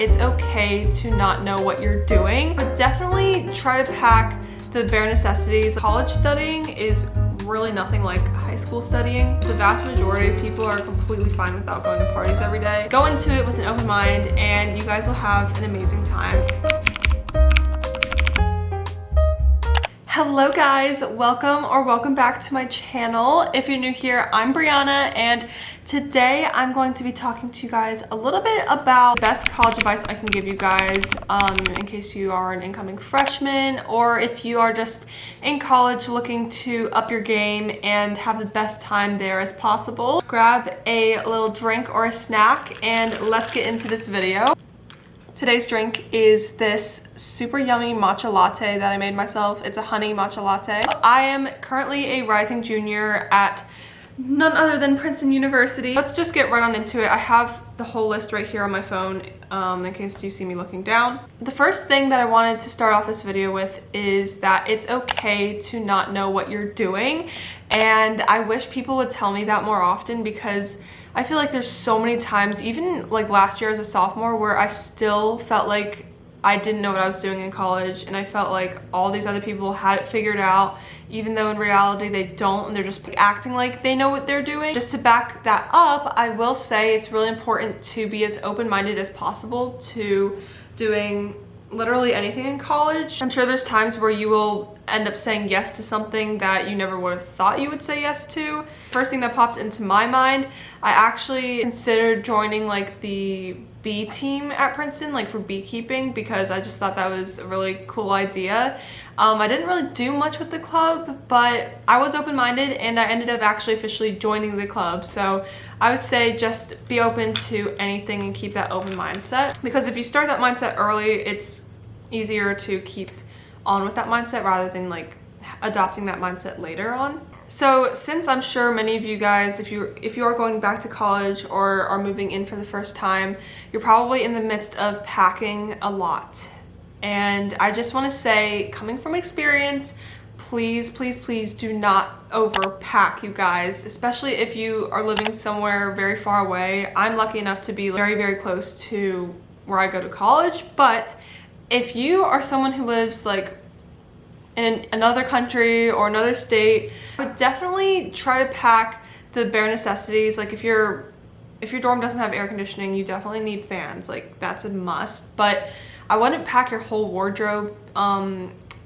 It's okay to not know what you're doing, but definitely try to pack the bare necessities. College studying is really nothing like high school studying. The vast majority of people are completely fine without going to parties every day. Go into it with an open mind and you guys will have an amazing time. Hello guys, welcome back to my channel. If you're new here, I'm Brianna and today I'm going to be talking to you guys a little bit about the best college advice I can give you guys in case you are an incoming freshman or if you are just in college looking to up your game and have the best time there as possible. Grab a little drink or a snack and let's get into this video. Today's drink is this super yummy matcha latte that I made myself. It's a honey matcha latte. I am currently a rising junior at none other than Princeton University. Let's just get right on into it. I have the whole list right here on my phone in case you see me looking down. The first thing that I wanted to start off this video with is that it's okay to not know what you're doing. And I wish people would tell me that more often because I feel like there's so many times, even like last year as a sophomore, where I still felt like I didn't know what I was doing in college and I felt like all these other people had it figured out, even though in reality they don't, and they're just acting like they know what they're doing. Just to back that up, I will say it's really important to be as open-minded as possible to doing literally anything in college. I'm sure there's times where you will end up saying yes to something that you never would have thought you would say yes to. First thing that popped into my mind, I actually considered joining like the bee team at Princeton, like for beekeeping, because I just thought that was a really cool idea. I didn't really do much with the club, but I was open-minded and I ended up actually officially joining the club. So I would say just be open to anything and keep that open mindset, because if you start that mindset early, it's easier to keep on with that mindset rather than like adopting that mindset later on. So since I'm sure many of you guys, if you are going back to college or are moving in for the first time, you're probably in the midst of packing a lot. And I just want to say, coming from experience, please do not overpack, you guys, especially if you are living somewhere very far away. I'm lucky enough to be very close to where I go to college, but if you are someone who lives like in another country or another state, I would definitely try to pack the bare necessities. Like if your dorm doesn't have air conditioning, you definitely need fans. Like that's a must, but I wouldn't pack your whole wardrobe.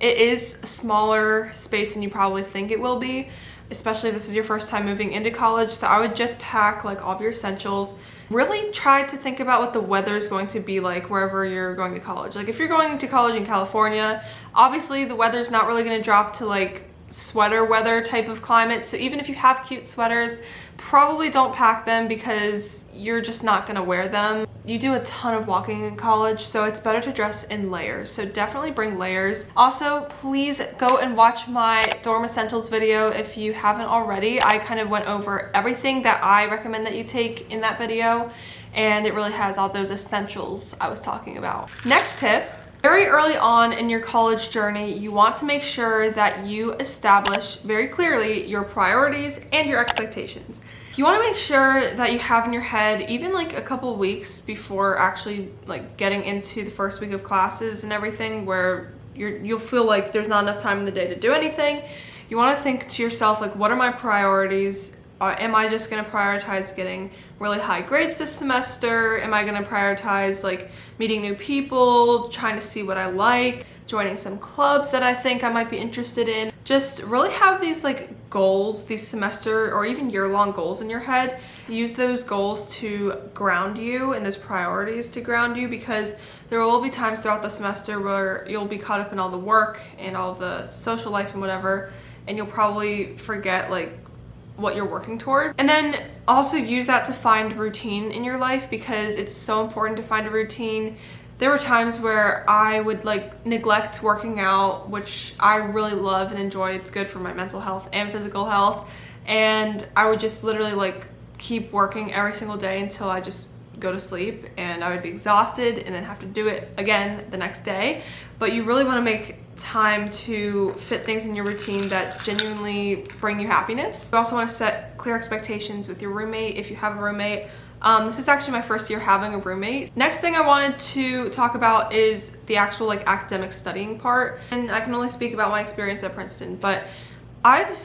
It is a smaller space than you probably think it will be, especially if this is your first time moving into college. So I would just pack like all of your essentials. Really try to think about what the weather is going to be like wherever you're going to college. Like if you're going to college in California, obviously the weather's not really going to drop to like sweater weather type of climate. So even if you have cute sweaters, probably don't pack them because you're just not going to wear them. You do a ton of walking in college, so it's better to dress in layers. So definitely bring layers. Also, please go and watch my dorm essentials video if you haven't already. I kind of went over everything that I recommend that you take in that video, and it really has all those essentials I was talking about. Next tip. Very early on in your college journey, you want to make sure that you establish very clearly your priorities and your expectations. You want to make sure that you have in your head, even like a couple weeks before actually like getting into the first week of classes and everything, where you'll feel like there's not enough time in the day to do anything. You want to think to yourself, like, what are my priorities? Am I just going to prioritize getting really high grades this semester? Am I going to prioritize like meeting new people, trying to see what I like, joining some clubs that I think I might be interested in? Just really have these like goals, these semester or even year-long goals in your head. Use those goals to ground you and those priorities to ground you, because there will be times throughout the semester where you'll be caught up in all the work and all the social life and whatever, and you'll probably forget like what you're working toward. And then also use that to find routine in your life, because it's so important to find a routine. There were times where I would like neglect working out, which I really love and enjoy. It's good for my mental health and physical health. And I would just literally like keep working every single day until I just go to sleep, and I would be exhausted and then have to do it again the next day. But you really want to make time to fit things in your routine that genuinely bring you happiness. You also want to set clear expectations with your roommate if you have a roommate. This is actually my first year having a roommate. Next thing I wanted to talk about is the actual like academic studying part. And I can only speak about my experience at Princeton, but I've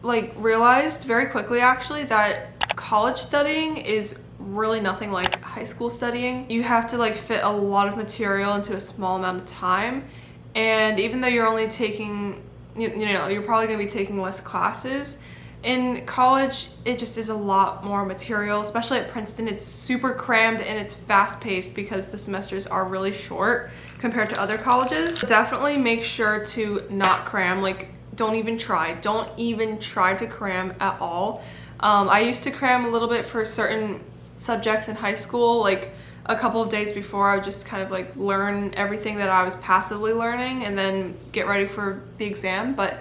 like realized very quickly actually that college studying is really nothing like high school studying. You have to like fit a lot of material into a small amount of time. And even though you're only taking, you know, you're probably gonna be taking less classes, in college, it just is a lot more material, especially at Princeton. It's super crammed and it's fast paced because the semesters are really short compared to other colleges. Definitely make sure to not cram, like don't even try to cram at all. I used to cram a little bit for certain subjects in high school, like a couple of days before I would just kind of like learn everything that I was passively learning and then get ready for the exam, but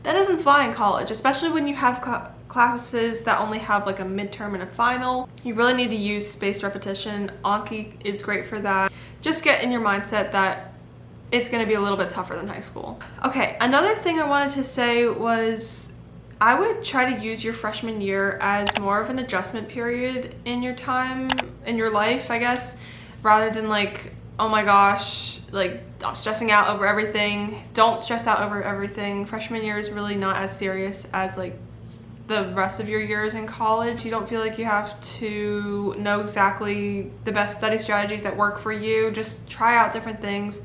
that doesn't fly in college, especially when you have classes that only have like a midterm and a final. You really need to use spaced repetition. Anki is great for that. Just get in your mindset that it's gonna be a little bit tougher than high school. Okay, another thing I wanted to say was I would try to use your freshman year as more of an adjustment period in your time, in your life, I guess, rather than like, oh my gosh, like I'm stressing out over everything. Don't stress out over everything. Freshman year is really not as serious as like the rest of your years in college. You don't feel like you have to know exactly the best study strategies that work for you. Just try out different things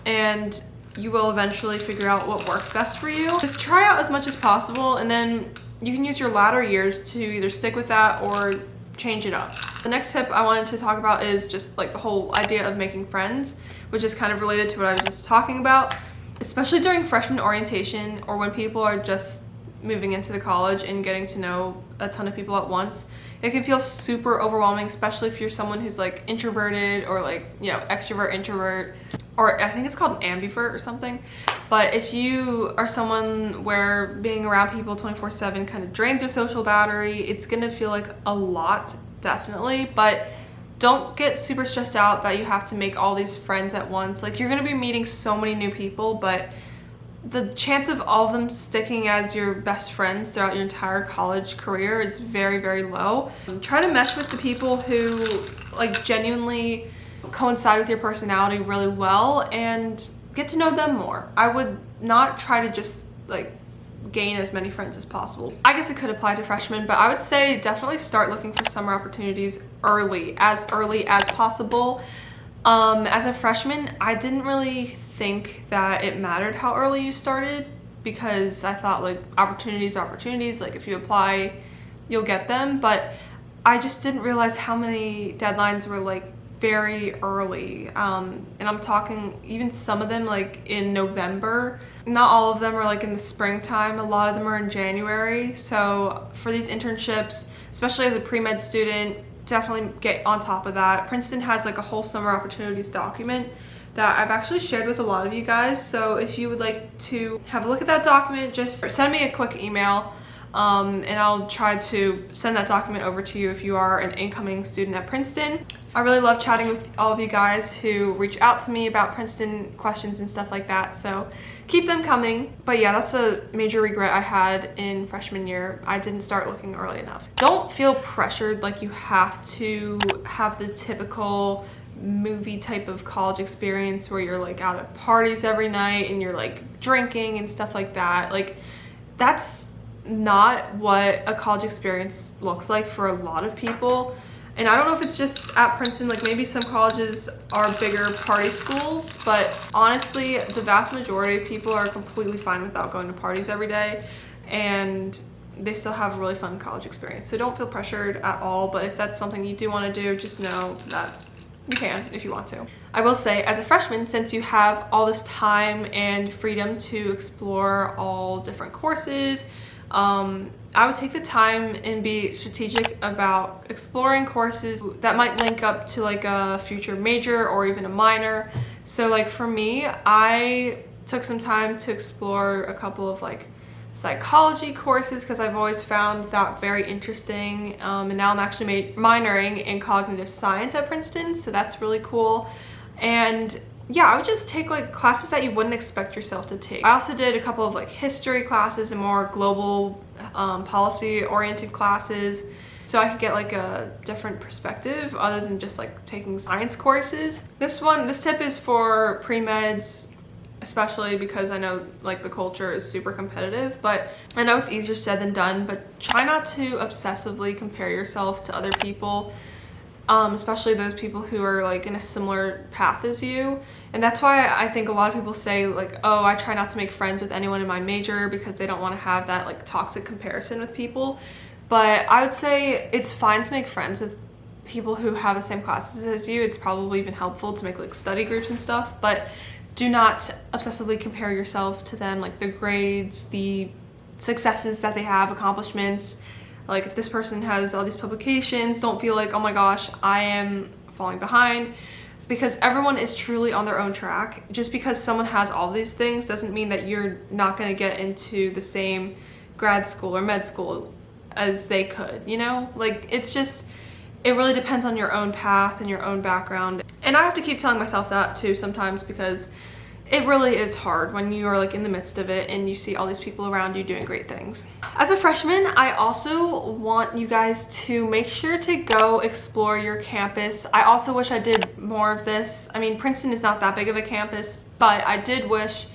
and you will eventually figure out what works best for you. Just try out as much as possible and then you can use your latter years to either stick with that or change it up. The next tip I wanted to talk about is just like the whole idea of making friends, which is kind of related to what I was just talking about, especially during freshman orientation or when people are just moving into the college and getting to know a ton of people at once. It can feel super overwhelming, especially if you're someone who's like introverted or like, you know, extrovert, introvert, or I think it's called an ambivert or something. But if you are someone where being around people 24/7 kind of drains your social battery, it's gonna feel like a lot, definitely. But don't get super stressed out that you have to make all these friends at once. Like you're gonna be meeting so many new people, but the chance of all of them sticking as your best friends throughout your entire college career is very, very low. Try to mesh with the people who like genuinely coincide with your personality really well and get to know them more. I would not try to just like gain as many friends as possible. I guess it could apply to freshmen, but I would say definitely start looking for summer opportunities early as possible. As a freshman, I didn't really think that it mattered how early you started because I thought like opportunities are opportunities, like if you apply, you'll get them, but I just didn't realize how many deadlines were like very early. And I'm talking even some of them like in November. Not all of them are like in the springtime. A lot of them are in January. So for these internships, especially as a pre-med student, definitely get on top of that. Princeton has like a whole summer opportunities document that I've actually shared with a lot of you guys. So if you would like to have a look at that document, just send me a quick email and I'll try to send that document over to you if you are an incoming student at Princeton. I really love chatting with all of you guys who reach out to me about Princeton questions and stuff like that, so keep them coming. But yeah, that's a major regret I had in freshman year. I didn't start looking early enough. Don't feel pressured like you have to have the typical movie type of college experience where you're like out at parties every night and you're like drinking and stuff like that. Like that's not what a college experience looks like for a lot of people. And I don't know if it's just at Princeton, like maybe some colleges are bigger party schools, but honestly, the vast majority of people are completely fine without going to parties every day and they still have a really fun college experience. So don't feel pressured at all, but if that's something you do want to do, just know that you can if you want to. I will say, as a freshman, since you have all this time and freedom to explore all different courses, I would take the time and be strategic about exploring courses that might link up to like a future major or even a minor. So like for me, I took some time to explore a couple of like psychology courses because I've always found that very interesting, and now I'm actually minoring in cognitive science at Princeton, so that's really cool. And yeah, I would just take like classes that you wouldn't expect yourself to take. I also did a couple of like history classes and more global policy oriented classes. so I could get like a different perspective other than just like taking science courses. This tip is for pre-meds, especially because I know like the culture is super competitive, but I know it's easier said than done. But try not to obsessively compare yourself to other people, especially those people who are like in a similar path as you. And that's why I think a lot of people say like, oh, I try not to make friends with anyone in my major because they don't want to have that like toxic comparison with people. But I would say it's fine to make friends with people who have the same classes as you. It's probably even helpful to make like study groups and stuff, but do not obsessively compare yourself to them, like the grades, the successes that they have, accomplishments. Like if this person has all these publications, don't feel like, oh my gosh, I am falling behind, because everyone is truly on their own track. Just because someone has all these things doesn't mean that you're not going to get into the same grad school or med school as they could, you know? Like it's just, it really depends on your own path and your own background. And I have to keep telling myself that too sometimes, because it really is hard when you are like in the midst of it and you see all these people around you doing great things. As a freshman, I also want you guys to make sure to go explore your campus. I also wish I did more of this. I mean, Princeton is not that big of a campus, but I do wish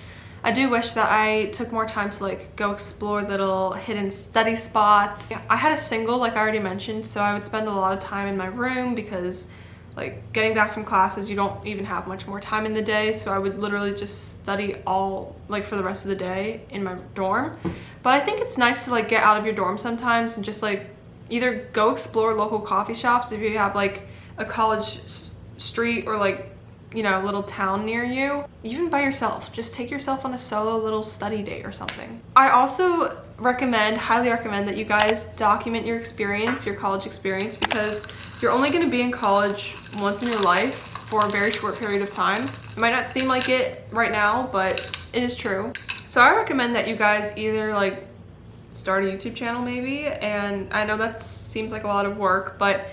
that I took more time to like go explore little hidden study spots. I had a single, like I already mentioned, so I would spend a lot of time in my room because like getting back from classes, you don't even have much more time in the day. So I would literally just study all like for the rest of the day in my dorm. But I think it's nice to like get out of your dorm sometimes and just like either go explore local coffee shops if you have like a college street or like, you know, little town near you. Even by yourself, just take yourself on a solo little study date or something. I also highly recommend that you guys document your experience, your college experience, because you're only going to be in college once in your life for a very short period of time. It might not seem like it right now, but it is true. So I recommend that you guys either like start a YouTube channel maybe, and I know that seems like a lot of work, but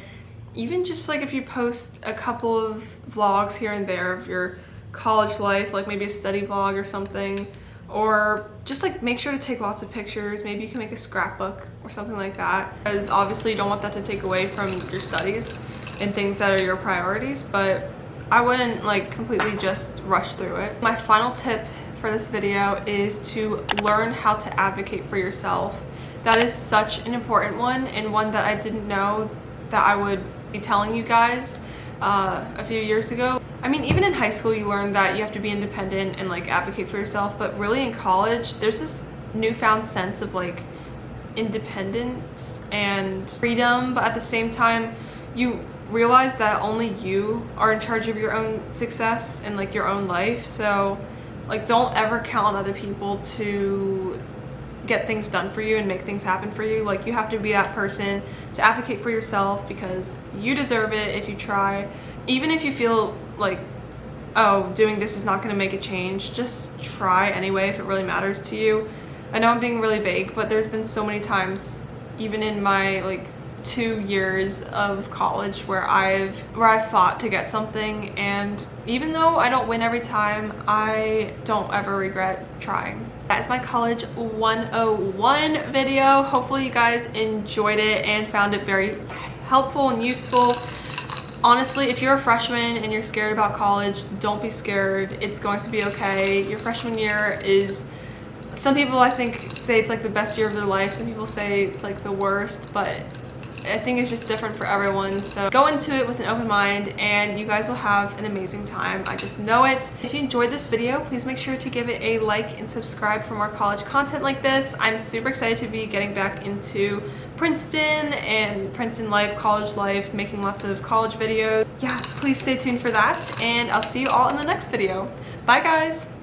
even just like if you post a couple of vlogs here and there of your college life, like maybe a study vlog or something, or just like make sure to take lots of pictures. Maybe you can make a scrapbook or something like that, because obviously you don't want that to take away from your studies and things that are your priorities, but I wouldn't like completely just rush through it. My final tip for this video is to learn how to advocate for yourself. That is such an important one, and one that I didn't know that I would be telling you guys a few years ago. I mean, even in high school you learn that you have to be independent and like advocate for yourself, but really in college there's this newfound sense of like independence and freedom, but at the same time you realize that only you are in charge of your own success and like your own life. So like don't ever count on other people to get things done for you and make things happen for you. Like you have to be that person to advocate for yourself, because you deserve it if you try. Even if you feel like, oh, doing this is not going to make a change, just try anyway if it really matters to you. I know I'm being really vague, but there's been so many times, even in my like 2 years of college, where I've fought to get something, and even though I don't win every time, I don't ever regret trying. That is my college 101 video. Hopefully you guys enjoyed it and found it very helpful and useful. Honestly, if you're a freshman and you're scared about college, don't be scared. It's going to be okay. Your freshman year is, some people I think say it's like the best year of their life. Some people say it's like the worst, but I think it's just different for everyone. So go into it with an open mind and you guys will have an amazing time. I just know it. If you enjoyed this video, please make sure to give it a like and subscribe for more college content like this. I'm super excited to be getting back into Princeton and Princeton life, college life, making lots of college videos. Yeah, please stay tuned for that, and I'll see you all in the next video. Bye guys.